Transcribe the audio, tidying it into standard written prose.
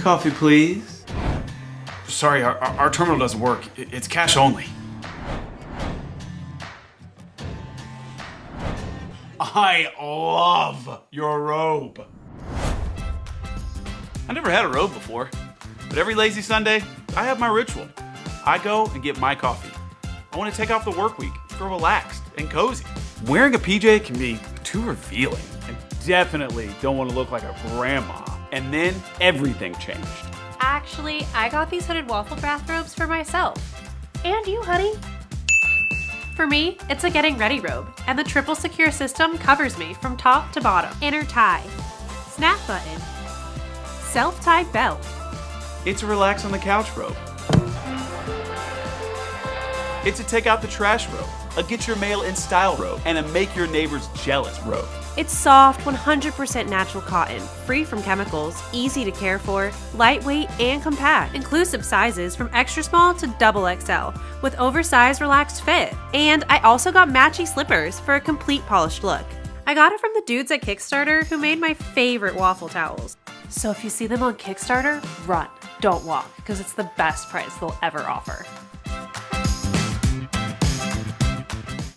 coffee, please. Sorry, our terminal doesn't work. It's cash only. I love your robe. I never had a robe before, but every lazy Sunday, I have my ritual. I go and get my coffee. I want to take off the work week, feel relaxed and cozy. Wearing a PJ can be too revealing, and definitely don't want to look like a grandma. And then everything changed. Actually, I got these hooded waffle bathrobes for myself. And you, honey. For me, it's a getting ready robe, and the triple secure system covers me from top to bottom. Inner tie, snap button, self-tie belt. It's a relax on the couch robe. It's a take out the trash robe, a get your mail in style robe, and a make your neighbors jealous robe. It's soft, 100% natural cotton, free from chemicals, easy to care for, lightweight and compact. Inclusive sizes from extra small to double XL with oversized relaxed fit. And I also got matchy slippers for a complete polished look. I got it from the dudes at Kickstarter who made my favorite waffle towels. So if you see them on Kickstarter, run, don't walk, because it's the best price they'll ever offer.